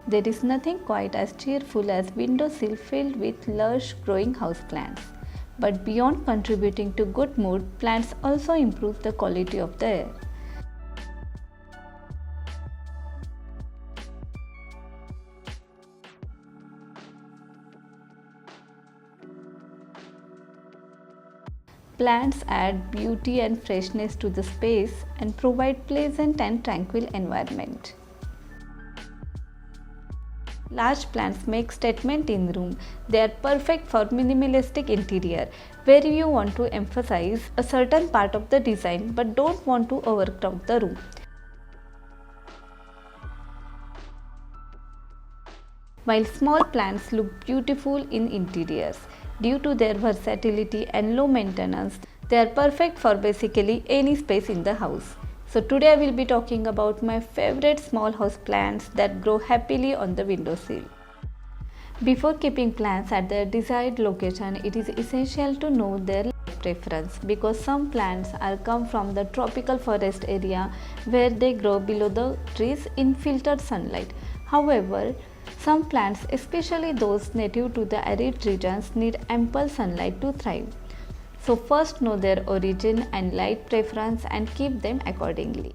There is nothing quite as cheerful as windowsill filled with lush growing houseplants. But beyond contributing to good mood, plants also improve the quality of the air. Plants add beauty and freshness to the space and provide pleasant and tranquil environment. Large plants make statement in room. They are perfect for minimalistic interior, where you want to emphasize a certain part of the design but don't want to overcrowd the room. While small plants look beautiful in interiors, due to their versatility and low maintenance, they are perfect for basically any space in the house. So today I will be talking about my favorite small house plants that grow happily on the windowsill. Before keeping plants at their desired location, it is essential to know their light preference because some plants are come from the tropical forest area where they grow below the trees in filtered sunlight. However, some plants, especially those native to the arid regions, need ample sunlight to thrive. So first know their origin and light preference and keep them accordingly.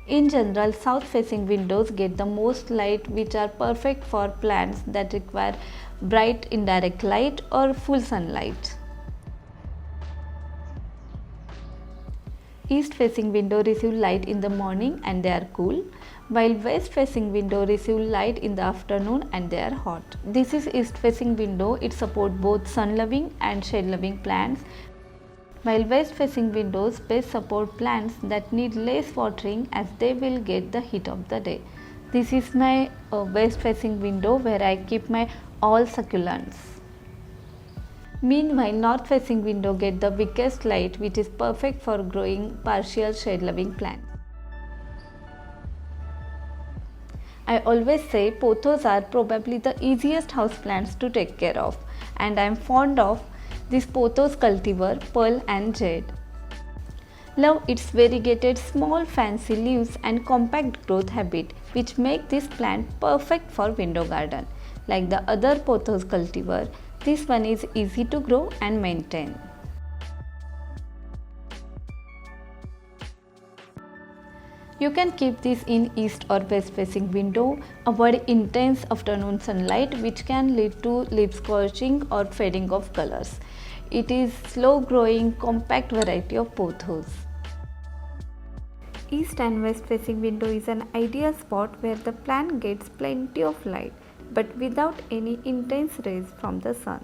In general, south-facing windows get the most light, which are perfect for plants that require bright indirect light or full sunlight. East-facing window receive light in the morning and they are cool, while west-facing window receive light in the afternoon and they are hot. This is east-facing window. It supports both sun-loving and shade-loving plants, while west-facing windows best support plants that need less watering as they will get the heat of the day. This is my west-facing window where I keep my all succulents. Meanwhile, north-facing window get the weakest light, which is perfect for growing partial shade-loving plants. I always say pothos are probably the easiest houseplants to take care of, and I am fond of this pothos cultivar, Pearl and Jade. Love its variegated small fancy leaves and compact growth habit, which make this plant perfect for window garden. Like the other pothos cultivar, this one is easy to grow and maintain. You can keep this in east or west facing window. Avoid intense afternoon sunlight which can lead to leaf scorching or fading of colors. It is slow growing compact variety of pothos. East and west facing window is an ideal spot where the plant gets plenty of light but without any intense rays from the sun.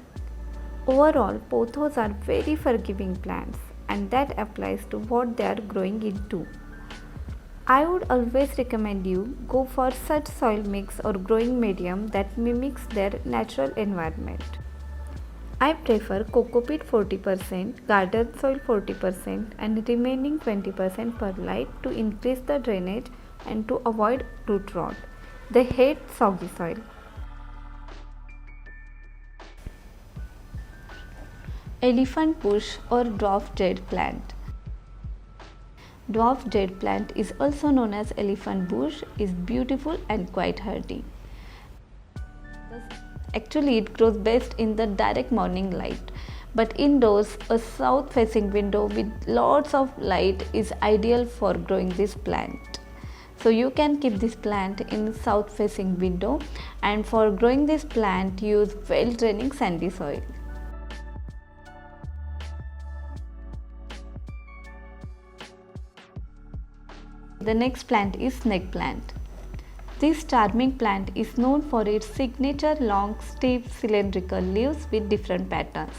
Overall, pothos are very forgiving plants and that applies to what they are growing into. I would always recommend you go for such soil mix or growing medium that mimics their natural environment. I prefer cocopeat 40%, garden soil 40% and remaining 20% perlite to increase the drainage and to avoid root rot. They hate soggy soil. Elephant bush or dwarf jade plant. Dwarf jade plant is also known as elephant bush, is beautiful and quite hardy. Actually, it grows best in the direct morning light, but indoors a south facing window with lots of light is ideal for growing this plant. So you can keep this plant in south facing window, and for growing this plant use well draining sandy soil. The next plant is snake plant. This charming plant is known for its signature long, stiff, cylindrical leaves with different patterns.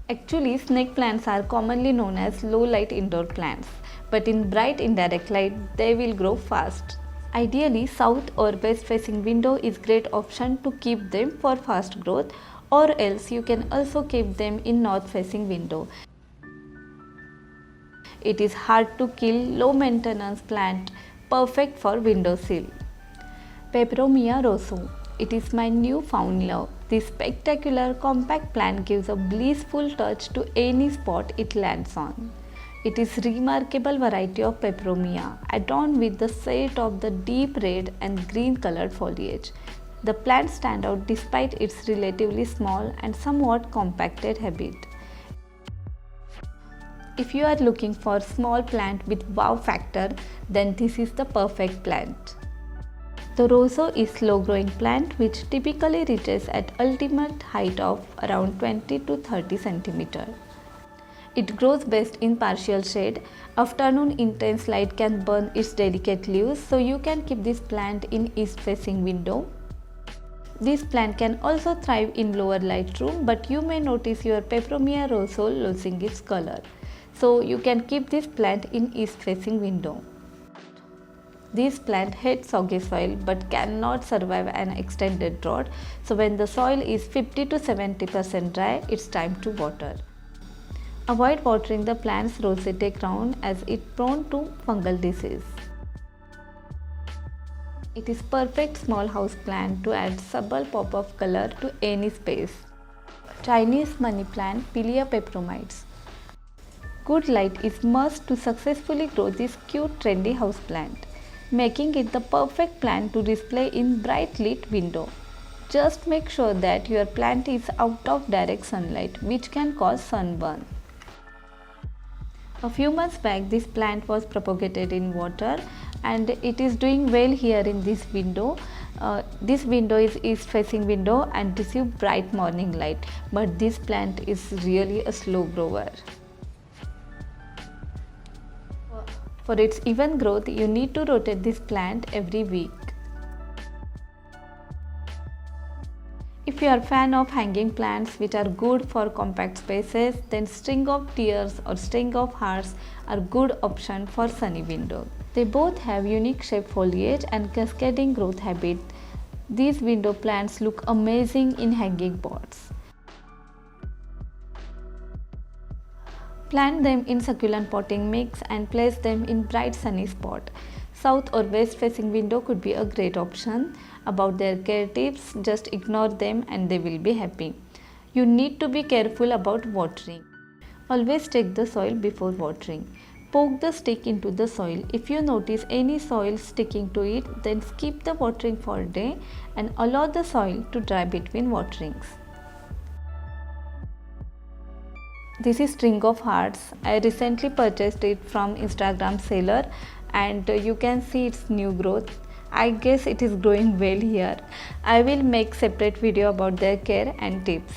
Actually, snake plants are commonly known as low light indoor plants, but in bright indirect light they will grow fast. Ideally, south or west facing window is great option to keep them for fast growth, or else you can also keep them in north facing window. It is hard to kill, low maintenance plant, perfect for windowsill. Peperomia rosso. It is my newfound love. This spectacular compact plant gives a blissful touch to any spot it lands on. It is remarkable variety of Peperomia, adorned with the set of the deep red and green colored foliage. The plant stand out despite its relatively small and somewhat compacted habit. If you are looking for small plant with wow factor, then this is the perfect plant. The rosso is slow growing plant which typically reaches at ultimate height of around 20 to 30 cm. It grows best in partial shade. Afternoon intense light can burn its delicate leaves, so you can keep this plant in east facing window. This plant can also thrive in lower light room, but you may notice your Peperomia rosso losing its color. So you can keep this plant in east facing window. This plant hates soggy soil but cannot survive an extended drought. So when the soil is 50 to 70% dry, it's time to water. Avoid watering the plant's rosette crown as it is prone to fungal disease. It is perfect small house plant to add subtle pop of color to any space. Chinese money plant Pilia peperomites. Good light is must to successfully grow this cute trendy house plant, making it the perfect plant to display in bright lit window. Just make sure that your plant is out of direct sunlight, which can cause sunburn. A few months back, this plant was propagated in water and it is doing well here in this window. This window is east facing window and receive bright morning light, but this plant is really a slow grower. For its even growth, you need to rotate this plant every week. If you are a fan of hanging plants which are good for compact spaces, then string of tears or string of hearts are good option for sunny window. They both have unique shape foliage and cascading growth habit. These window plants look amazing in hanging pots. Plant them in succulent potting mix and place them in bright sunny spot. South or west facing window could be a great option. About their care tips, just ignore them and they will be happy. You need to be careful about watering. Always check the soil before watering. Poke the stick into the soil. If you notice any soil sticking to it, then skip the watering for a day and allow the soil to dry between waterings. This is string of hearts. I recently purchased it from Instagram seller and you can see its new growth. I guess it is growing well here. I will make separate video about their care and tips.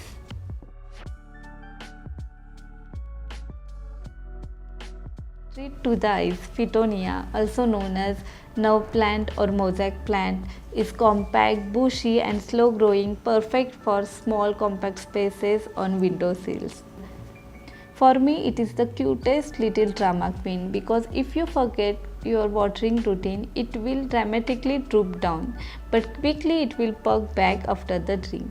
Treat to the eyes, Fittonia, also known as nerve plant or mosaic plant, is compact, bushy and slow growing, perfect for small compact spaces on windowsills. For me, it is the cutest little drama queen because if you forget your watering routine, it will dramatically droop down, but quickly it will perk back after the drink.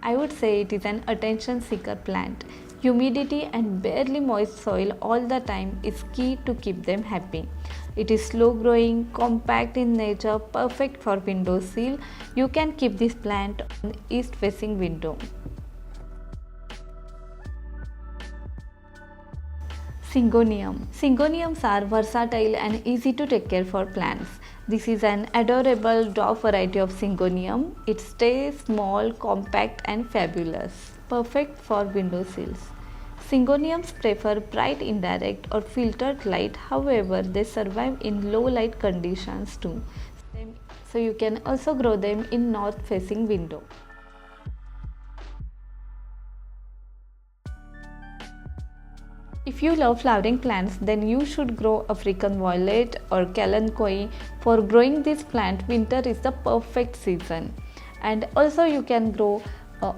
I would say it is an attention seeker plant. Humidity and barely moist soil all the time is key to keep them happy. It is slow growing, compact in nature, perfect for windowsill. You can keep this plant on east facing window. Syngonium. Syngoniums are versatile and easy to take care for plants. This is an adorable dwarf variety of Syngonium. It stays small, compact and fabulous. Perfect for windowsills. Syngoniums prefer bright indirect or filtered light, however they survive in low light conditions too. So you can also grow them in north facing window. If you love flowering plants, then you should grow African violet or Calathea. For growing this plant, winter is the perfect season. And also you can grow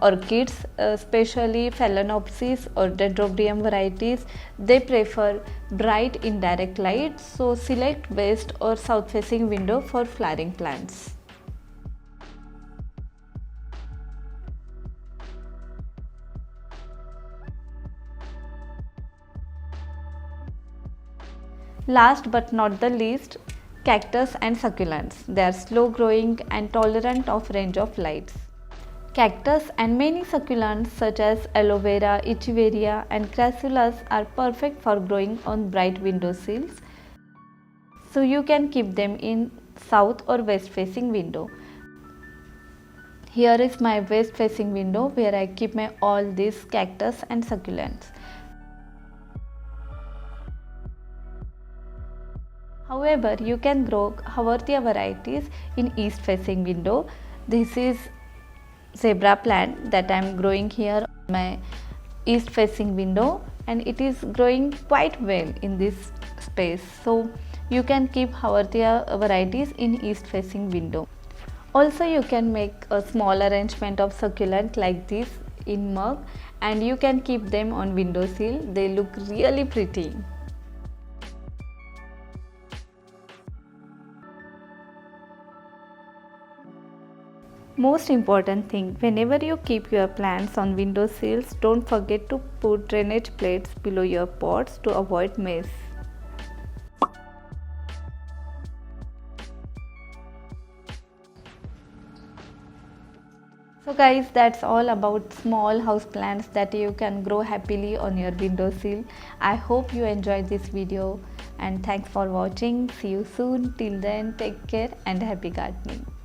orchids, especially Phalaenopsis or Dendrobium varieties. They prefer bright indirect light, so select west or south facing window for flowering plants. Last but not the least, cactus and succulents. They are slow growing and tolerant of range of lights. Cactus and many succulents such as aloe vera, echeveria and crassulas are perfect for growing on bright windowsills. So you can keep them in south or west facing window. Here is my west facing window where I keep my all these cactus and succulents. However, you can grow Calathea varieties in east facing window. This is zebra plant that I am growing here on my east facing window, and it is growing quite well in this space. So you can keep Calathea varieties in east facing window. Also, you can make a small arrangement of succulent like this in mug, and you can keep them on windowsill. They look really pretty. Most important thing, whenever you keep your plants on windowsills, don't forget to put drainage plates below your pots to avoid mess. So guys, that's all about small house plants that you can grow happily on your windowsill. I hope you enjoyed this video and thanks for watching. See you soon. Till then, take care and happy gardening.